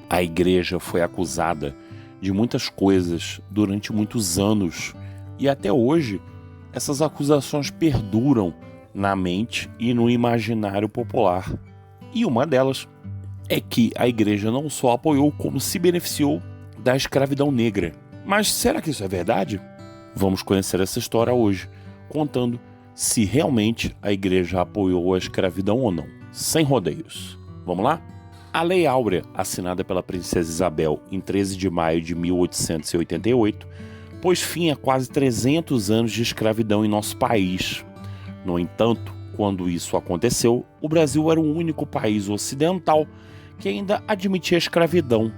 A igreja foi acusada de muitas coisas durante muitos anos e até hoje essas acusações perduram na mente e no imaginário popular. E uma delas é que a igreja não só apoiou, como se beneficiou da escravidão negra. Mas será que isso é verdade? Vamos conhecer essa história hoje, contando se realmente a igreja apoiou a escravidão ou não, sem rodeios. Vamos lá? A Lei Áurea, assinada pela princesa Isabel em 13 de maio de 1888, pôs fim a quase 300 anos de escravidão em nosso país. No entanto, quando isso aconteceu, o Brasil era o único país ocidental que ainda admitia a escravidão.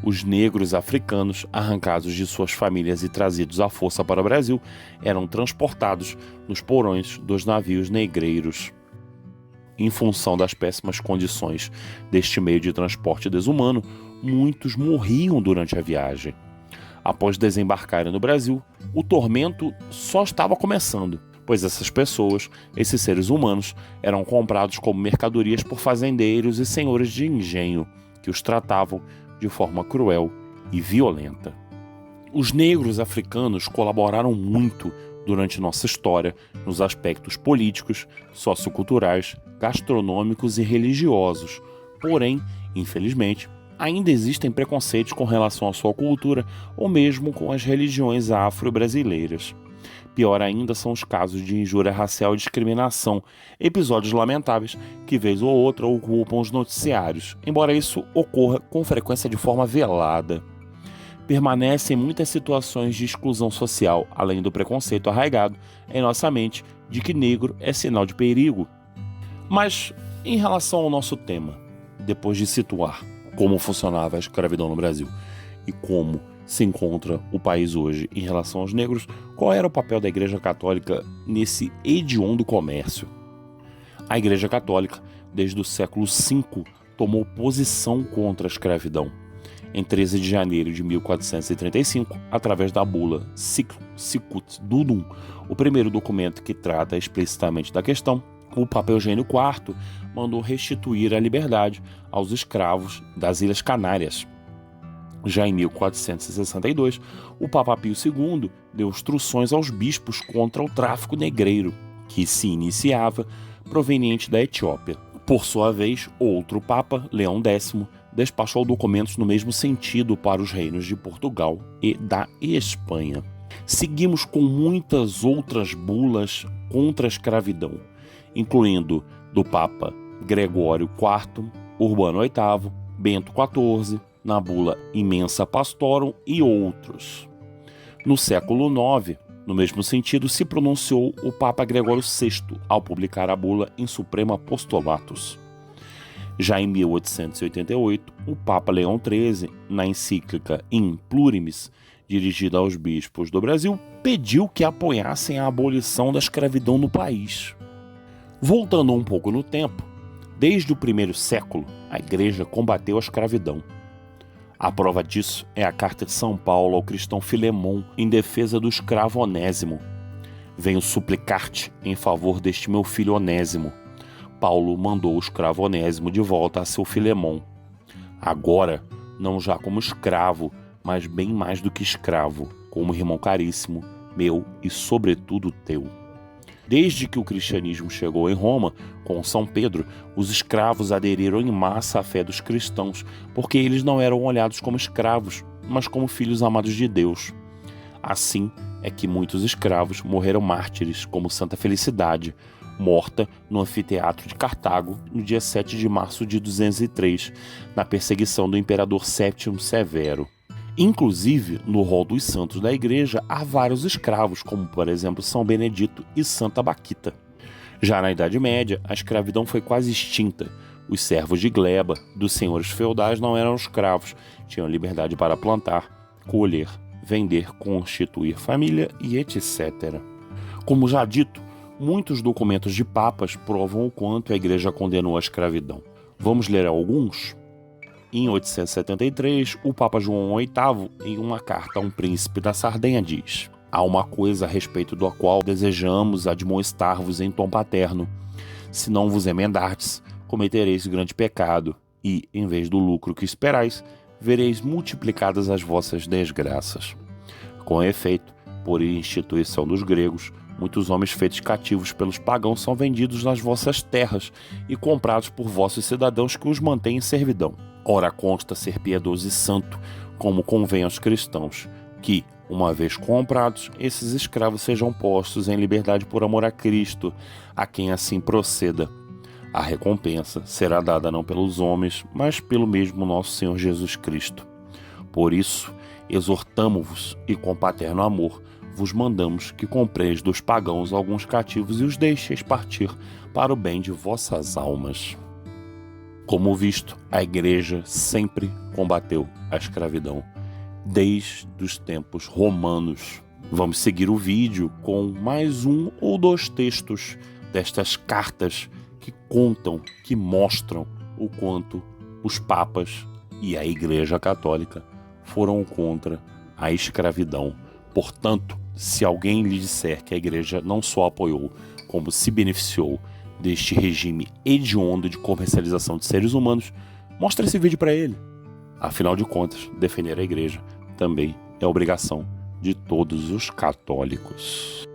Os negros africanos, arrancados de suas famílias e trazidos à força para o Brasil, eram transportados nos porões dos navios negreiros. Em função das péssimas condições deste meio de transporte desumano, muitos morriam durante a viagem. Após desembarcarem no Brasil, o tormento só estava começando, pois essas pessoas, esses seres humanos, eram comprados como mercadorias por fazendeiros e senhores de engenho, que os tratavam de forma cruel e violenta. Os negros africanos colaboraram muito durante nossa história nos aspectos políticos, socioculturais, gastronômicos e religiosos. Porém, infelizmente, ainda existem preconceitos com relação à sua cultura ou mesmo com as religiões afro-brasileiras. Pior ainda são os casos de injúria racial e discriminação, episódios lamentáveis que, vez ou outra, ocupam os noticiários, embora isso ocorra com frequência de forma velada. Permanecem muitas situações de exclusão social, além do preconceito arraigado em nossa mente de que negro é sinal de perigo. Mas, em relação ao nosso tema, depois de situar como funcionava a escravidão no Brasil e como se encontra o país hoje em relação aos negros, qual era o papel da Igreja Católica nesse hediondo comércio? A Igreja Católica, desde o século V, tomou posição contra a escravidão. Em 13 de janeiro de 1435, através da bula Sicut Dudum, o primeiro documento que trata explicitamente da questão, o Papa Eugênio IV mandou restituir a liberdade aos escravos das Ilhas Canárias. Já em 1462, o Papa Pio II deu instruções aos bispos contra o tráfico negreiro, que se iniciava proveniente da Etiópia. Por sua vez, outro Papa, Leão X, despachou documentos no mesmo sentido para os reinos de Portugal e da Espanha. Seguimos com muitas outras bulas contra a escravidão, incluindo do Papa Gregório IV, Urbano VIII, Bento XIV, na bula Immensa Pastorum e outros. No século IX, no mesmo sentido, se pronunciou o Papa Gregório VI ao publicar a bula In Suprema Apostolatus. Já em 1888, o Papa Leão XIII, na encíclica In Plurimis, dirigida aos bispos do Brasil, pediu que apoiassem a abolição da escravidão no país. Voltando um pouco no tempo, desde o primeiro século, a Igreja combateu a escravidão. A prova disso é a carta de São Paulo ao cristão Filemon em defesa do escravo Onésimo. Venho suplicar-te em favor deste meu filho Onésimo. Paulo mandou o escravo Onésimo de volta a seu Filemon. Agora, não já como escravo, mas bem mais do que escravo, como irmão caríssimo, meu e sobretudo teu. Desde que o cristianismo chegou em Roma, com São Pedro, os escravos aderiram em massa à fé dos cristãos, porque eles não eram olhados como escravos, mas como filhos amados de Deus. Assim é que muitos escravos morreram mártires, como Santa Felicidade, morta no anfiteatro de Cartago no dia 7 de março de 203, na perseguição do imperador Séptimo Severo. Inclusive, no rol dos santos da igreja, há vários escravos, como por exemplo São Benedito e Santa Baquita. Já na Idade Média, a escravidão foi quase extinta. Os servos de gleba dos senhores feudais não eram escravos, tinham liberdade para plantar, colher, vender, constituir família e etc. Como já dito, muitos documentos de papas provam o quanto a igreja condenou a escravidão. Vamos ler alguns? Em 873, o Papa João VIII, em uma carta a um príncipe da Sardenha, diz: há uma coisa a respeito da qual desejamos admoestar-vos em tom paterno. Se não vos emendardes, cometereis grande pecado, e, em vez do lucro que esperais, vereis multiplicadas as vossas desgraças. Com efeito, por instituição dos gregos, muitos homens feitos cativos pelos pagãos são vendidos nas vossas terras e comprados por vossos cidadãos que os mantêm em servidão. Ora consta ser piedoso e santo, como convém aos cristãos, que, uma vez comprados, esses escravos sejam postos em liberdade por amor a Cristo, a quem assim proceda. A recompensa será dada não pelos homens, mas pelo mesmo nosso Senhor Jesus Cristo. Por isso, exortamo-vos e com paterno amor vos mandamos que compreis dos pagãos alguns cativos e os deixeis partir para o bem de vossas almas. Como visto, a Igreja sempre combateu a escravidão, desde os tempos romanos. Vamos seguir o vídeo com mais um ou dois textos destas cartas que contam, que mostram o quanto os papas e a Igreja Católica foram contra a escravidão. Portanto, se alguém lhe disser que a Igreja não só apoiou, como se beneficiou deste regime hediondo de comercialização de seres humanos, mostre esse vídeo para ele. Afinal de contas, defender a Igreja também é obrigação de todos os católicos.